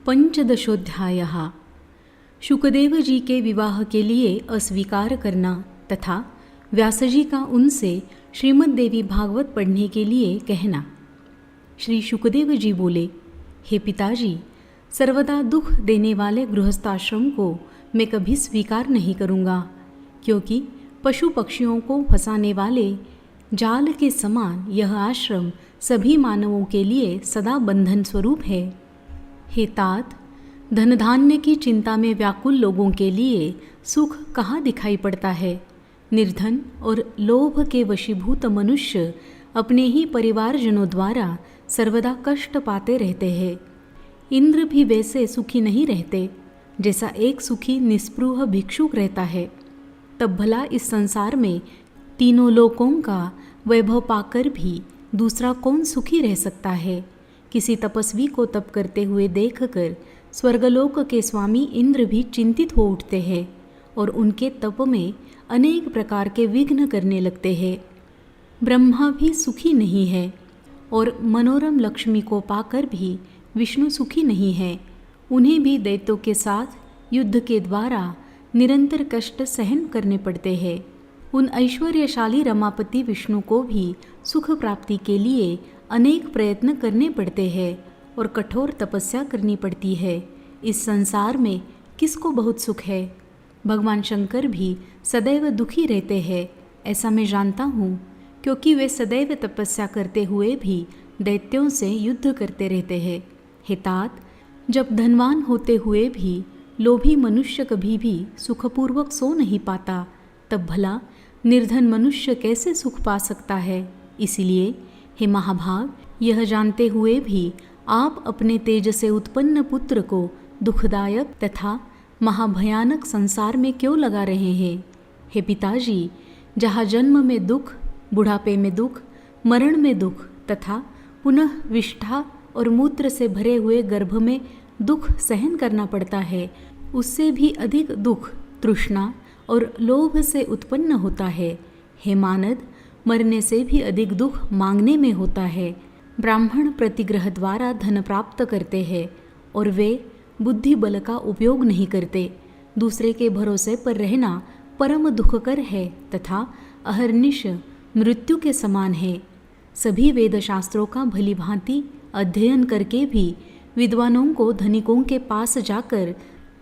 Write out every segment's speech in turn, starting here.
पंचदशोध्यायः। शुकदेव जी के विवाह के लिए अस्वीकार करना तथा व्यास जी का उनसे श्रीमद् देवी भागवत पढ़ने के लिए कहना। श्री शुकदेव जी बोले, हे पिताजी, सर्वदा दुख देने वाले गृहस्थाश्रम को मैं कभी स्वीकार नहीं करूँगा, क्योंकि पशु पक्षियों को फंसाने वाले जाल के समान यह आश्रम सभी मानवों के लिए सदा बंधन स्वरूप है। हे तात, धन धान्य की चिंता में व्याकुल लोगों के लिए सुख कहाँ दिखाई पड़ता है। निर्धन और लोभ के वशीभूत मनुष्य अपने ही परिवारजनों द्वारा सर्वदा कष्ट पाते रहते हैं। इंद्र भी वैसे सुखी नहीं रहते जैसा एक सुखी निस्पृह भिक्षुक रहता है। तब भला इस संसार में तीनों लोकों का वैभव पाकर भी दूसरा कौन सुखी रह सकता है। किसी तपस्वी को तप करते हुए देखकर स्वर्गलोक के स्वामी इंद्र भी चिंतित हो उठते हैं और उनके तप में अनेक प्रकार के विघ्न करने लगते हैं। ब्रह्मा भी सुखी नहीं है और मनोरम लक्ष्मी को पाकर भी विष्णु सुखी नहीं है। उन्हें भी दैत्यों के साथ युद्ध के द्वारा निरंतर कष्ट सहन करने पड़ते हैं। उन ऐश्वर्यशाली रमापति विष्णु को भी सुख प्राप्ति के लिए अनेक प्रयत्न करने पड़ते हैं और कठोर तपस्या करनी पड़ती है। इस संसार में किसको बहुत सुख है? भगवान शंकर भी सदैव दुखी रहते हैं, ऐसा मैं जानता हूँ, क्योंकि वे सदैव तपस्या करते हुए भी दैत्यों से युद्ध करते रहते हैं। हे तात, जब धनवान होते हुए भी लोभी मनुष्य कभी भी सुखपूर्वक सो नहीं पाता, तब भला निर्धन मनुष्य कैसे सुख पा सकता है। इसीलिए हे महाभाग, यह जानते हुए भी आप अपने तेज से उत्पन्न पुत्र को दुखदायक तथा महाभयानक संसार में क्यों लगा रहे हैं। हे पिताजी, जहाँ जन्म में दुख, बुढ़ापे में दुख, मरण में दुख तथा पुनः विष्ठा और मूत्र से भरे हुए गर्भ में दुख सहन करना पड़ता है, उससे भी अधिक दुख तृष्णा और लोभ से उत्पन्न होता है। हे मानद, मरने से भी अधिक दुख मांगने में होता है। ब्राह्मण प्रतिग्रह द्वारा धन प्राप्त करते हैं और वे बुद्धि बल का उपयोग नहीं करते। दूसरे के भरोसे पर रहना परम दुखकर है तथा अहर्निश मृत्यु के समान है। सभी वेद शास्त्रों का भली भांति अध्ययन करके भी विद्वानों को धनिकों के पास जाकर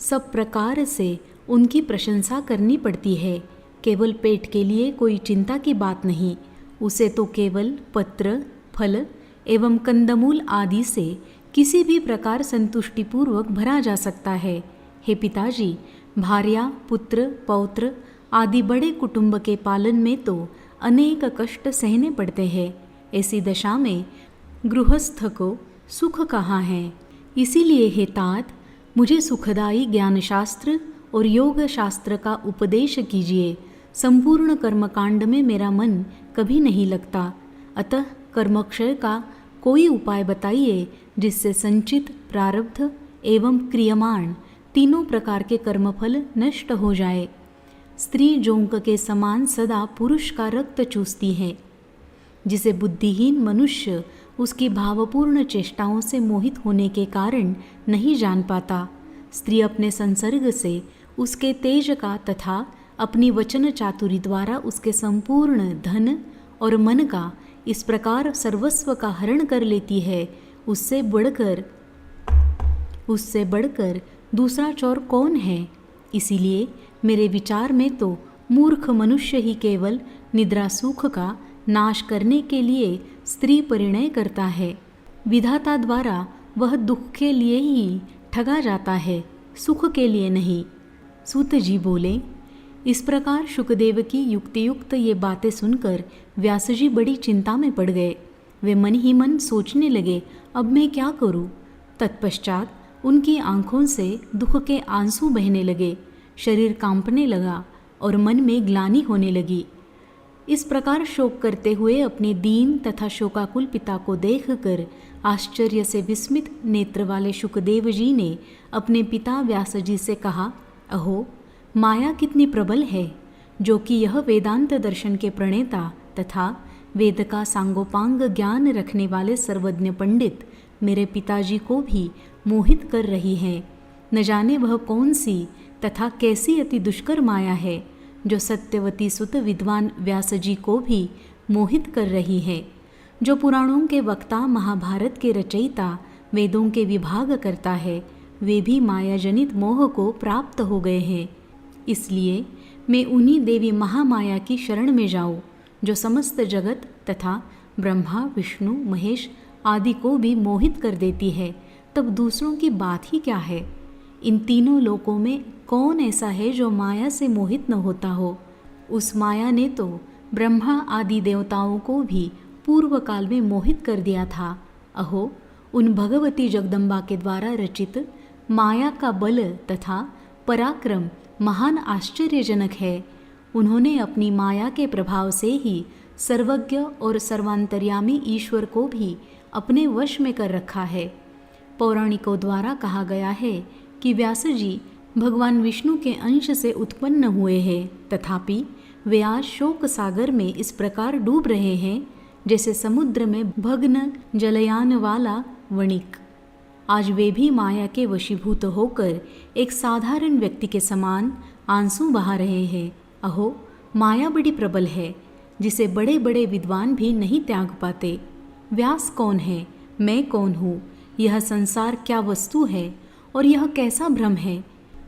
सब प्रकार से उनकी प्रशंसा करनी पड़ती है। केवल पेट के लिए कोई चिंता की बात नहीं, उसे तो केवल पत्र, फल एवं कंदमूल आदि से किसी भी प्रकार संतुष्टिपूर्वक भरा जा सकता है। हे पिताजी, भार्या, पुत्र, पौत्र आदि बड़े कुटुंब के पालन में तो अनेक कष्ट सहने पड़ते हैं। ऐसी दशा में गृहस्थ को सुख कहाँ है। इसीलिए हे तात, मुझे सुखदायी ज्ञान शास्त्र और योग शास्त्र का उपदेश कीजिए। संपूर्ण कर्मकांड में मेरा मन कभी नहीं लगता, अतः कर्मक्षय का कोई उपाय बताइए जिससे संचित, प्रारब्ध एवं क्रियमाण तीनों प्रकार के कर्मफल नष्ट हो जाए। स्त्री जोंक के समान सदा पुरुष का रक्त चूसती है, जिसे बुद्धिहीन मनुष्य उसकी भावपूर्ण चेष्टाओं से मोहित होने के कारण नहीं जान पाता। स्त्री अपने संसर्ग से उसके तेज का तथा अपनी वचन चातुरी द्वारा उसके संपूर्ण धन और मन का इस प्रकार सर्वस्व का हरण कर लेती है। उससे बढ़कर दूसरा चोर कौन है। इसीलिए मेरे विचार में तो मूर्ख मनुष्य ही केवल निद्रा सुख का नाश करने के लिए स्त्री परिणय करता है। विधाता द्वारा वह दुख के लिए ही ठगा जाता है, सुख के लिए नहीं। सूत जी बोले, इस प्रकार शुकदेव की युक्तियुक्त ये बातें सुनकर व्यास जी बड़ी चिंता में पड़ गए। वे मन ही मन सोचने लगे, अब मैं क्या करूं। तत्पश्चात उनकी आंखों से दुख के आंसू बहने लगे, शरीर कांपने लगा और मन में ग्लानि होने लगी। इस प्रकार शोक करते हुए अपने दीन तथा शोकाकुल पिता को देखकर आश्चर्य से विस्मित नेत्र वाले शुकदेव जी ने अपने पिता व्यास जी से कहा, अहो, माया कितनी प्रबल है, जो कि यह वेदांत दर्शन के प्रणेता तथा वेद का सांगोपांग ज्ञान रखने वाले सर्वज्ञ पंडित मेरे पिताजी को भी मोहित कर रही है। न जाने वह कौन सी तथा कैसी अति दुष्कर माया है जो सत्यवती सुत विद्वान व्यास जी को भी मोहित कर रही है। जो पुराणों के वक्ता, महाभारत के रचयिता, वेदों के विभाग करता है, वे भी मायाजनित मोह को प्राप्त हो गए हैं। इसलिए मैं उन्हीं देवी महामाया की शरण में जाऊँ जो समस्त जगत तथा ब्रह्मा, विष्णु, महेश आदि को भी मोहित कर देती है। तब दूसरों की बात ही क्या है। इन तीनों लोकों में कौन ऐसा है जो माया से मोहित न होता हो। उस माया ने तो ब्रह्मा आदि देवताओं को भी पूर्व काल में मोहित कर दिया था। अहो, उन भगवती जगदम्बा के द्वारा रचित माया का बल तथा पराक्रम महान आश्चर्यजनक है। उन्होंने अपनी माया के प्रभाव से ही सर्वज्ञ और सर्वांतर्यामी ईश्वर को भी अपने वश में कर रखा है। पौराणिकों द्वारा कहा गया है कि व्यास जी भगवान विष्णु के अंश से उत्पन्न हुए हैं, तथापि वे आज शोक सागर में इस प्रकार डूब रहे हैं जैसे समुद्र में भग्न जलयान वाला वणिक। आज वे भी माया के वशीभूत होकर एक साधारण व्यक्ति के समान आंसू बहा रहे हैं। अहो, माया बड़ी प्रबल है जिसे बड़े बड़े विद्वान भी नहीं त्याग पाते। व्यास कौन है, मैं कौन हूँ, यह संसार क्या वस्तु है और यह कैसा भ्रम है।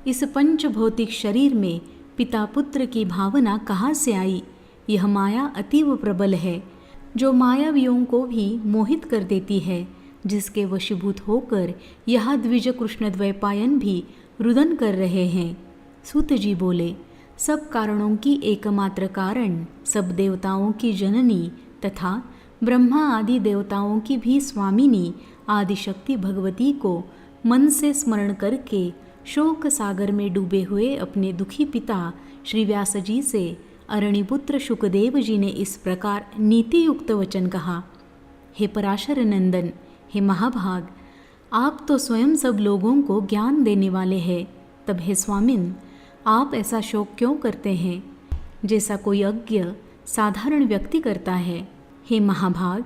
इस पंच भौतिक शरीर में पिता पुत्र की भावना कहाँ से आई। यह माया अतीव प्रबल है जो मायावियों को भी मोहित कर देती है, जिसके वशीभूत होकर यह द्विज कृष्ण द्वैपायन भी रुदन कर रहे हैं। सूत जी बोले, सब कारणों की एकमात्र कारण, सब देवताओं की जननी तथा ब्रह्मा आदि देवताओं की भी स्वामिनी आदिशक्ति भगवती को मन से स्मरण करके शोक सागर में डूबे हुए अपने दुखी पिता श्री व्यास जी से अरणिपुत्र शुकदेव जी ने इस प्रकार नीति युक्त वचन कहा। हे पराशर नंदन, हे महाभाग, आप तो स्वयं सब लोगों को ज्ञान देने वाले हैं। तब हे स्वामिन, आप ऐसा शोक क्यों करते हैं जैसा कोई अज्ञ साधारण व्यक्ति करता है। हे महाभाग,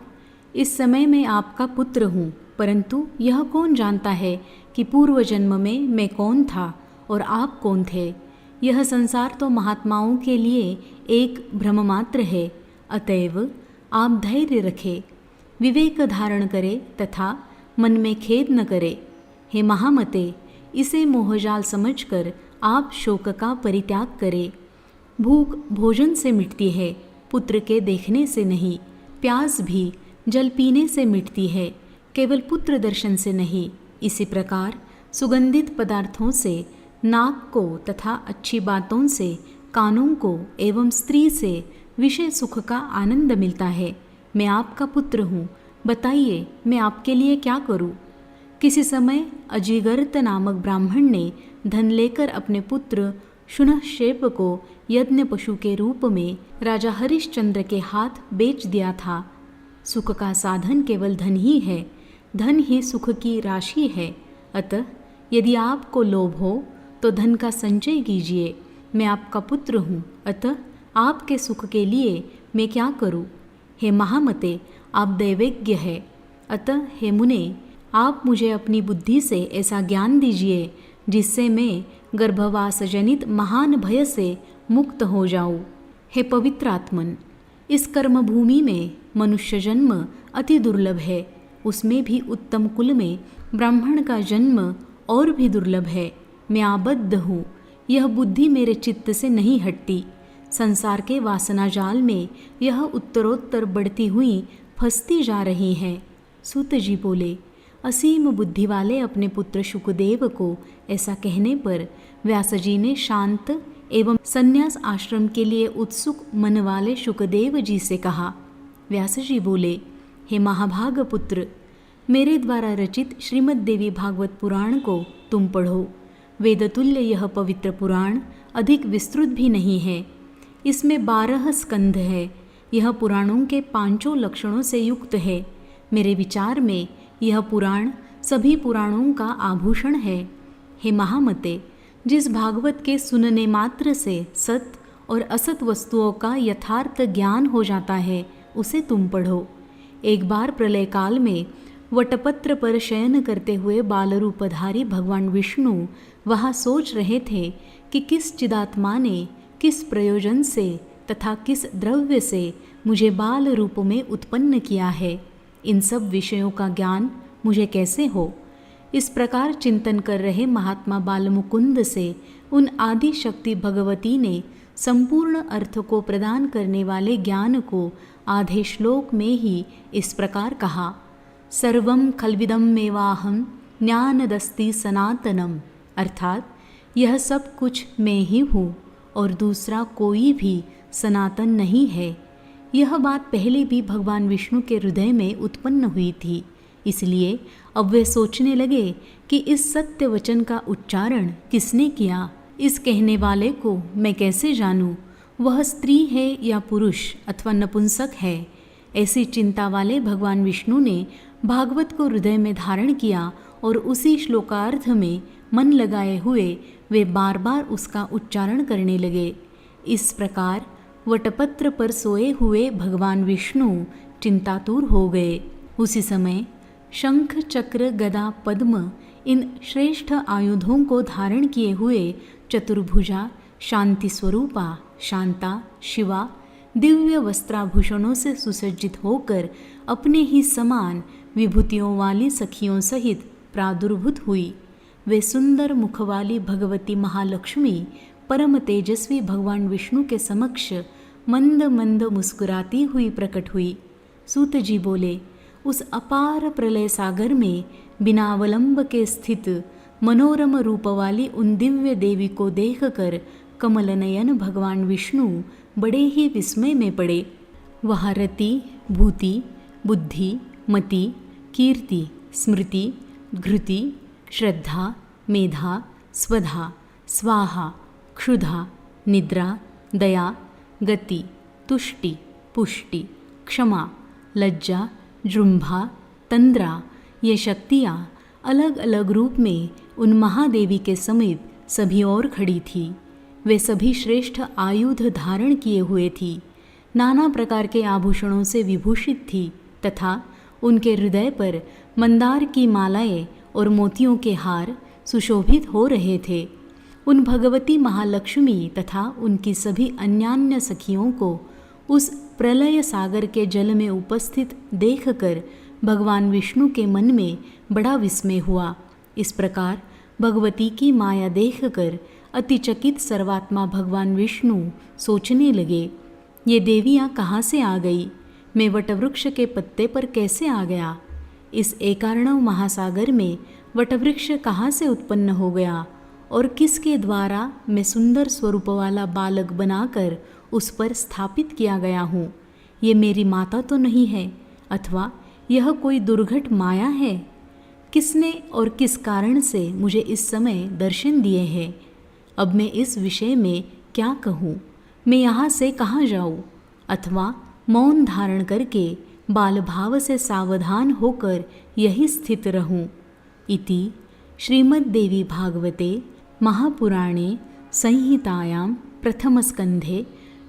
इस समय मैं आपका पुत्र हूँ, परंतु यह कौन जानता है कि पूर्व जन्म में मैं कौन था और आप कौन थे। यह संसार तो महात्माओं के लिए एक भ्रम मात्र है। अतएव आप धैर्य रखें, विवेक धारण करें तथा मन में खेद न करें। हे महामते, इसे मोहजाल समझकर आप शोक का परित्याग करें। भूख भोजन से मिटती है, पुत्र के देखने से नहीं। प्यास भी जल पीने से मिटती है, केवल पुत्र दर्शन से नहीं। इसी प्रकार सुगंधित पदार्थों से नाक को तथा अच्छी बातों से कानों को एवं स्त्री से विषय सुख का आनंद मिलता है। मैं आपका पुत्र हूँ, बताइए मैं आपके लिए क्या करूँ। किसी समय अजिगर्त नामक ब्राह्मण ने धन लेकर अपने पुत्र शुनशेप को यज्ञ पशु के रूप में राजा हरिश्चंद्र के हाथ बेच दिया था। सुख का साधन केवल धन ही है, धन ही सुख की राशि है। अतः यदि आपको लोभ हो तो धन का संचय कीजिए। मैं आपका पुत्र हूँ, अतः आपके सुख के लिए मैं क्या करूँ। हे महामते, आप दैवज्ञ है, अतः हे मुने, आप मुझे अपनी बुद्धि से ऐसा ज्ञान दीजिए जिससे मैं गर्भवास जनित महान भय से मुक्त हो जाऊँ। हे पवित्र आत्मन, इस कर्म भूमि में मनुष्य जन्म अति दुर्लभ है, उसमें भी उत्तम कुल में ब्राह्मण का जन्म और भी दुर्लभ है। मैं आबद्ध हूँ, यह बुद्धि मेरे चित्त से नहीं हटती। संसार के वासना जाल में यह उत्तरोत्तर बढ़ती हुई फंसती जा रही है। सूत जी बोले, असीम बुद्धि वाले अपने पुत्र शुकदेव को ऐसा कहने पर व्यास जी ने शांत एवं संन्यास आश्रम के लिए उत्सुक मन वाले शुकदेव जी से कहा। व्यास जी बोले, हे महाभाग पुत्र, मेरे द्वारा रचित श्रीमद् देवी भागवत पुराण को तुम पढ़ो। वेदतुल्य यह पवित्र पुराण अधिक विस्तृत भी नहीं है। इसमें 12 स्कंध है। यह पुराणों के 5 लक्षणों से युक्त है। मेरे विचार में यह पुराण सभी पुराणों का आभूषण है। हे महामते, जिस भागवत के सुनने मात्र से सत और असत वस्तुओं का यथार्थ ज्ञान हो जाता है, उसे तुम पढ़ो। एक बार प्रलय काल में वटपत्र पर शयन करते हुए बालरूपधारी भगवान विष्णु वहाँ सोच रहे थे कि किस चिदात्मा ने किस प्रयोजन से तथा किस द्रव्य से मुझे बाल रूप में उत्पन्न किया है, इन सब विषयों का ज्ञान मुझे कैसे हो। इस प्रकार चिंतन कर रहे महात्मा बालमुकुंद से उन आदि शक्ति भगवती ने संपूर्ण अर्थ को प्रदान करने वाले ज्ञान को आधे श्लोक में ही इस प्रकार कहा, सर्वं खल्विदं मेवाहं ज्ञानदस्ति सनातनम, अर्थात यह सब कुछ मैं ही हूँ और दूसरा कोई भी सनातन नहीं है। यह बात पहले भी भगवान विष्णु के हृदय में उत्पन्न हुई थी, इसलिए अब वे सोचने लगे कि इस सत्य वचन का उच्चारण किसने किया। इस कहने वाले को मैं कैसे जानूं, वह स्त्री है या पुरुष अथवा नपुंसक है। ऐसी चिंता वाले भगवान विष्णु ने भागवत को हृदय में धारण किया और उसी श्लोकार्थ में मन लगाए हुए वे बार बार उसका उच्चारण करने लगे। इस प्रकार वटपत्र पर सोए हुए भगवान विष्णु चिंतातुर हो गए। उसी समय शंख, चक्र, गदा, पद्म इन श्रेष्ठ आयुधों को धारण किए हुए चतुर्भुजा, शांति स्वरूपा, शांता, शिवा दिव्य वस्त्राभूषणों से सुसज्जित होकर अपने ही समान विभूतियों वाली सखियों सहित प्रादुर्भूत हुई। वे सुंदर मुख वाली भगवती महालक्ष्मी परम तेजस्वी भगवान विष्णु के समक्ष मंद मंद मुस्कुराती हुई प्रकट हुई। सूत जी बोले, उस अपार प्रलय सागर में बिना अवलंब के स्थित मनोरम रूप वाली उन दिव्य देवी को देखकर कमल नयन भगवान विष्णु बड़े ही विस्मय में पड़े। वह रति, भूति, बुद्धि, मति, कीर्ति, स्मृति, घृति, श्रद्धा, मेधा, स्वधा, स्वाहा, क्षुधा, निद्रा, दया, गति, तुष्टि, पुष्टि, क्षमा, लज्जा, जृंभा, तंद्रा, ये शक्तियाँ अलग अलग रूप में उन महादेवी के समीप सभी और खड़ी थी। वे सभी श्रेष्ठ आयुध धारण किए हुए थी, नाना प्रकार के आभूषणों से विभूषित थी तथा उनके हृदय पर मंदार की मालाएं और मोतियों के हार सुशोभित हो रहे थे। उन भगवती महालक्ष्मी तथा उनकी सभी अन्यान्य सखियों को उस प्रलय सागर के जल में उपस्थित देखकर भगवान विष्णु के मन में बड़ा विस्मय हुआ। इस प्रकार भगवती की माया देखकर अतिचकित सर्वात्मा भगवान विष्णु सोचने लगे, ये देवियाँ कहाँ से आ गई, मैं वटवृक्ष के पत्ते पर कैसे आ गया, इस एकार्णव महासागर में वटवृक्ष कहाँ से उत्पन्न हो गया और किसके द्वारा मैं सुंदर स्वरूप वाला बालक बनाकर उस पर स्थापित किया गया हूँ। ये मेरी माता तो नहीं है अथवा यह कोई दुर्घट माया है। किसने और किस कारण से मुझे इस समय दर्शन दिए हैं। अब मैं इस विषय में क्या कहूँ, मैं यहाँ से कहाँ जाऊँ अथवा मौन धारण करके बाल भाव से सावधान होकर यही स्थित रहूँ। इति श्रीमद्देवी भागवते महापुराणे संहितायां प्रथमस्कन्धे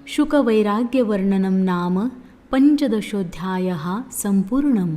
शुकवैराग्यवर्णनं नाम 15 सम्पूर्णम्।